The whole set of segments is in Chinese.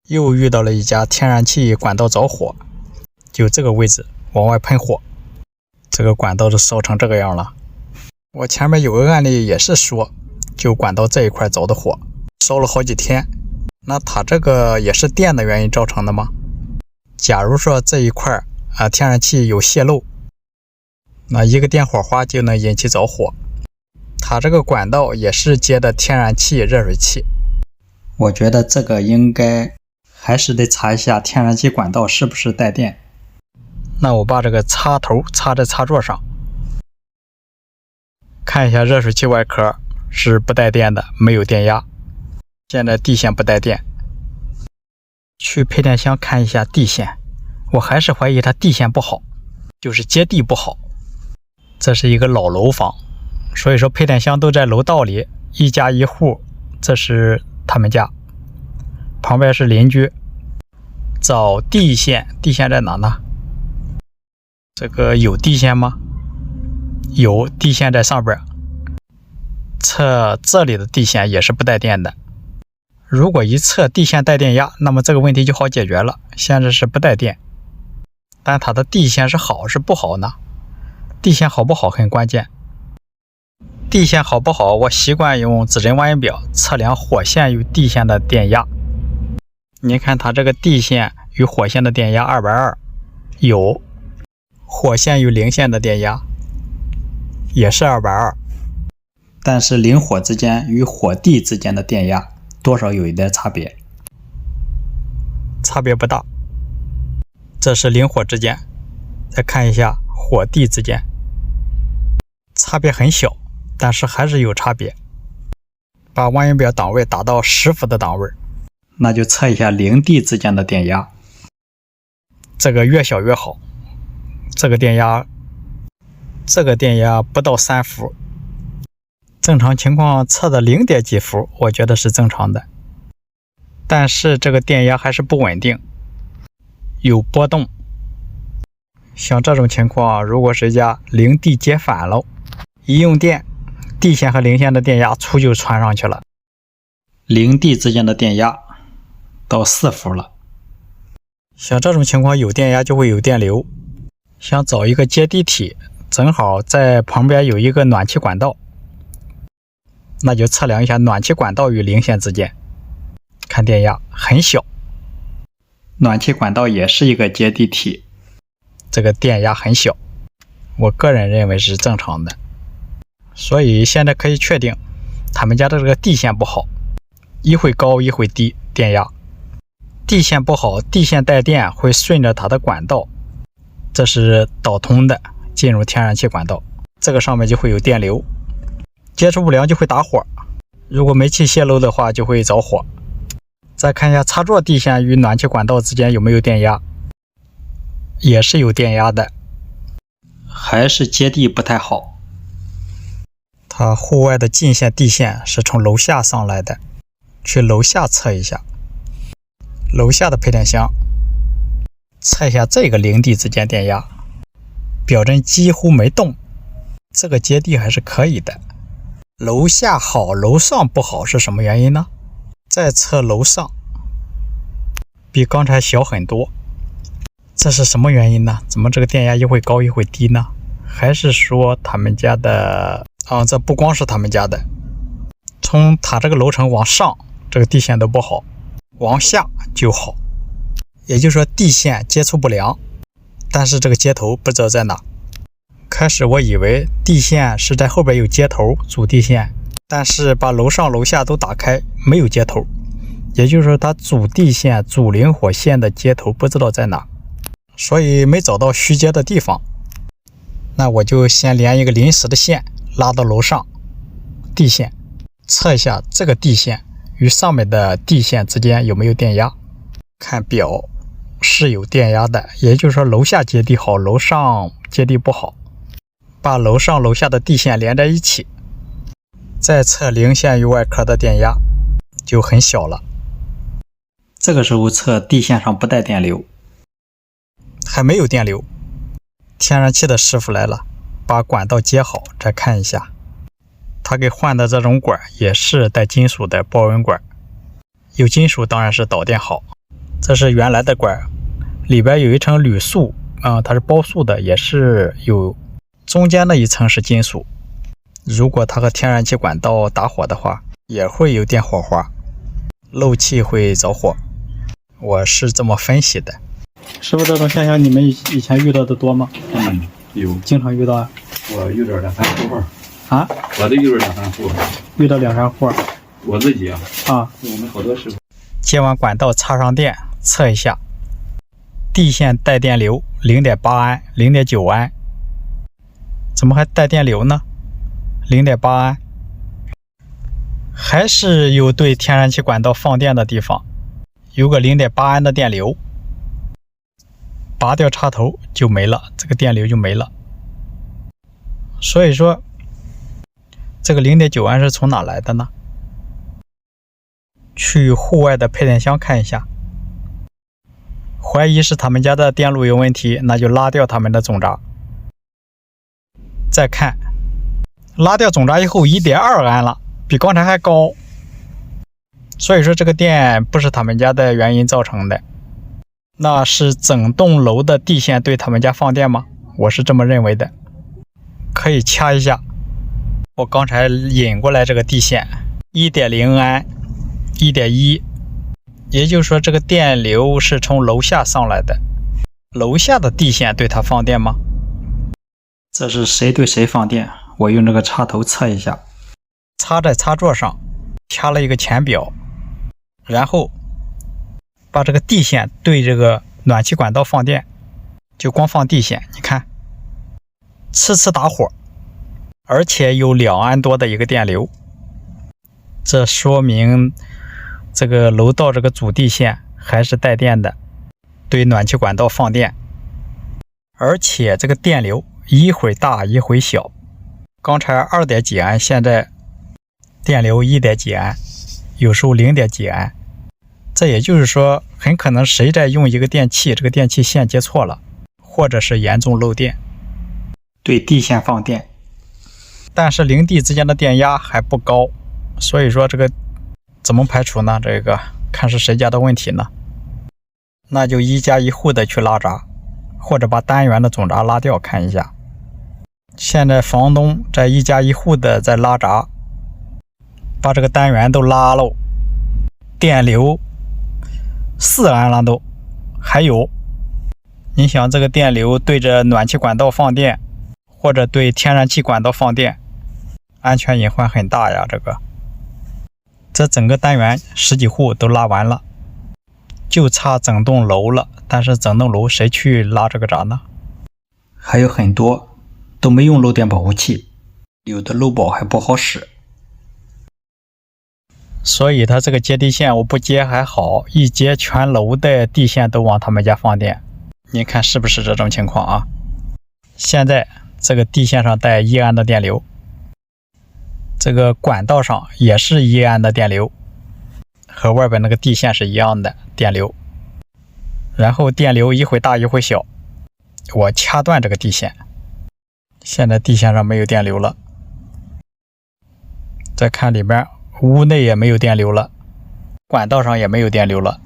又遇到了一家天然气管道着火，就这个位置往外喷火，这个管道都烧成这个样了。我前面有个案例也是说，就管道这一块着的火，烧了好几天。那它这个也是电的原因造成的吗？假如说这一块天然气有泄漏，那一个电火花就能引起着火。它这个管道也是接的天然气热水器，我觉得这个应该还是得查一下天然气管道是不是带电。那我把这个插头插在插座上，看一下热水器外壳是不带电的，没有电压。现在地线不带电，去配电箱看一下地线，我还是怀疑它地线不好，就是接地不好。这是一个老楼房，所以说配电箱都在楼道里，一家一户，这是他们家，旁边是邻居。找地线，地线在哪呢？这个有地线吗？有，地线在上边。测这里的地线也是不带电的。如果一测地线带电压，那么这个问题就好解决了。现在是不带电，但它的地线是好是不好呢？地线好不好很关键。地线好不好，我习惯用指针望远表测量火线与地线的电压。你看它这个地线与火线的电压220，有。火线与零线的电压也是220，但是零火之间与火地之间的电压多少有一点差别，差别不大。这是零火之间，再看一下火地之间，差别很小，但是还是有差别。把望远表档位打到10伏的档位，那就测一下零地之间的电压，这个越小越好。这个电压不到3伏，正常情况测的0点几伏，我觉得是正常的。但是这个电压还是不稳定，有波动。像这种情况，如果谁家零地接反了，一用电，地线和零线的电压就传上去了，零地之间的电压到4伏了。像这种情况有电压就会有电流。想找一个接地体，正好在旁边有一个暖气管道，那就测量一下暖气管道与零线之间，看电压很小。暖气管道也是一个接地体，这个电压很小，我个人认为是正常的。所以现在可以确定他们家的这个地线不好，一会高一会低电压。地线不好，地线带电会顺着它的管道，这是导通的进入天然气管道，这个上面就会有电流，接触不良就会打火，如果煤气泄漏的话就会着火。再看一下插座地线与暖气管道之间有没有电压，也是有电压的，还是接地不太好。它户外的进线地线是从楼下上来的，去楼下测一下，楼下的配电箱测一下这个零地之间电压，表针几乎没动，这个接地还是可以的。楼下好，楼上不好是什么原因呢？再测楼上，比刚才小很多，这是什么原因呢？怎么这个电压一会高一会低呢？还是说他们家的这不光是他们家的，从他这个楼层往上这个地线都不好，往下就好。也就是说地线接触不良，但是这个接头不知道在哪。开始我以为地线是在后边有接头主地线，但是把楼上楼下都打开没有接头，也就是说它主地线主零火线的接头不知道在哪，所以没找到虚接的地方。那我就先连一个临时的线拉到楼上地线，测一下这个地线与上面的地线之间有没有电压。看表是有电压的，也就是说楼下接地好，楼上接地不好。把楼上楼下的地线连在一起，再测零线与外壳的电压就很小了。这个时候测地线上不带电流，还没有电流。天然气的师傅来了，把管道接好，再看一下，他给换的这种管也是带金属的保温管，有金属当然是导电好。这是原来的管，里边有一层铝塑它是包塑的，也是有中间的一层是金属。如果它和天然气管道打火的话，也会有点火花，漏气会着火。我是这么分析的。师傅，这种现象你们以前遇到的多吗？有，经常遇到啊。我遇到2、3户啊？我都遇到2、3户。遇到2、3户。我自己啊。我们好多师傅。接完管道插上电，测一下，地线带电流0.8安、0.9安。怎么还带电流呢？0.8安，还是有对天然气管道放电的地方，有个0.8安的电流。拔掉插头就没了，这个电流就没了。所以说，这个0.9安是从哪来的呢？去户外的配电箱看一下，怀疑是他们家的电路有问题，那就拉掉他们的总闸。再看，拉掉总闸以后1.2安了，比刚才还高。所以说这个电不是他们家的原因造成的。那是整栋楼的地线对他们家放电吗？我是这么认为的。可以掐一下，我刚才引过来这个地线 1.0 安 1.1， 也就是说这个电流是从楼下上来的。楼下的地线对它放电吗？这是谁对谁放电？我用这个插头测一下，插在插座上，掐了一个前表，然后把这个地线对这个暖气管道放电，就光放地线，你看，呲打火，而且有2安多的一个电流，这说明这个楼道这个主地线还是带电的，对暖气管道放电，而且这个电流一会大一会小，刚才2点几安，现在电流1点几安，有时候0点几安。这也就是说，很可能谁在用一个电器，这个电器线接错了，或者是严重漏电，对地线放电。但是邻地之间的电压还不高，所以说这个怎么排除呢？这个看是谁家的问题呢？那就一家一户的去拉闸，或者把单元的总闸拉掉看一下。现在房东在一家一户的在拉闸，把这个单元都拉了，电流4安了都，还有，你想这个电流对着暖气管道放电，或者对天然气管道放电，安全隐患很大呀。这整个单元10几户都拉完了，就差整栋楼了，但是整栋楼谁去拉这个闸呢？还有很多都没用漏电保护器，有的漏保还不好使。所以它这个接地线我不接还好，一接全楼的地线都往他们家放电，你看是不是这种情况啊？现在这个地线上带1安的电流，这个管道上也是1安的电流，和外边那个地线是一样的电流，然后电流一会大一会小，我掐断这个地线，现在地线上没有电流了。再看里边，屋内也没有电流了，管道上也没有电流了。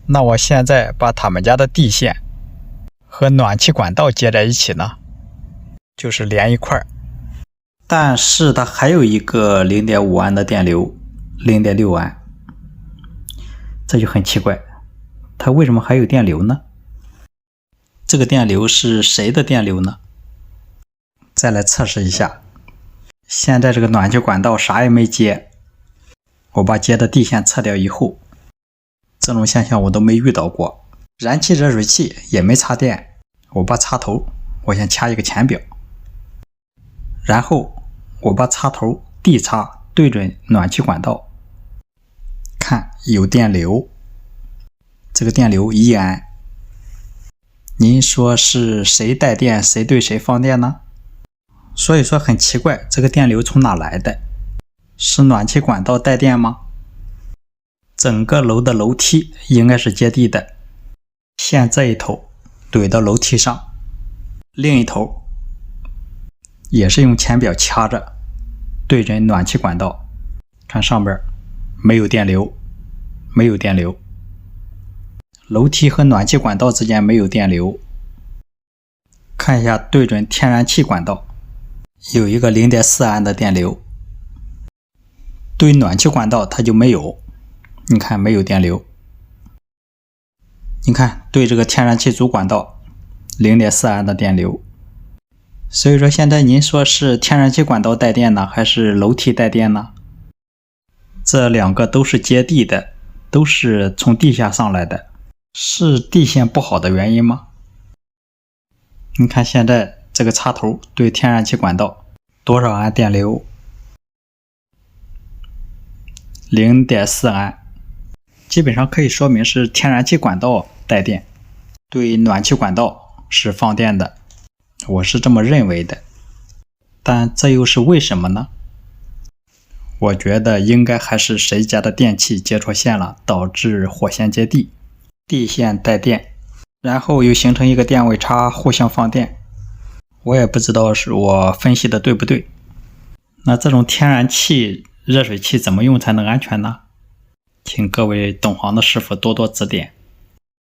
那我现在把他们家的地线和暖气管道接在一起呢，就是连一块儿。但是它还有一个 0.5 安的电流 0.6 安，这就很奇怪，它为什么还有电流呢？这个电流是谁的电流呢？再来测试一下，现在这个暖气管道啥也没接，我把接的地线测掉以后，这种现象我都没遇到过。燃气热水器也没插电，我把插头我先掐一个前表，然后我把插头地插对准暖气管道，看有电流，这个电流1安。您说是谁带电谁对谁放电呢？所以说很奇怪，这个电流从哪来的？是暖气管道带电吗？整个楼的楼梯应该是接地的，线这一头怼到楼梯上，另一头也是用前表掐着对准暖气管道，看上边没有电流，没有电流。楼梯和暖气管道之间没有电流。看一下对准天然气管道，有一个 0.4 安的电流。对暖气管道它就没有，你看没有电流。你看对这个天然气主管道 0.4 安的电流。所以说现在您说是天然气管道带电呢，还是楼梯带电呢？这两个都是接地的，都是从地下上来的，是地线不好的原因吗？你看现在这个插头对天然气管道多少安电流？ 0.4 安，基本上可以说明是天然气管道带电，对暖气管道是放电的，我是这么认为的。但这又是为什么呢？我觉得应该还是谁家的电器接错线了，导致火线接地，地线带电，然后又形成一个电位差，互相放电。我也不知道是我分析的对不对。那这种天然气热水器怎么用才能安全呢？请各位懂行的师傅多多指点。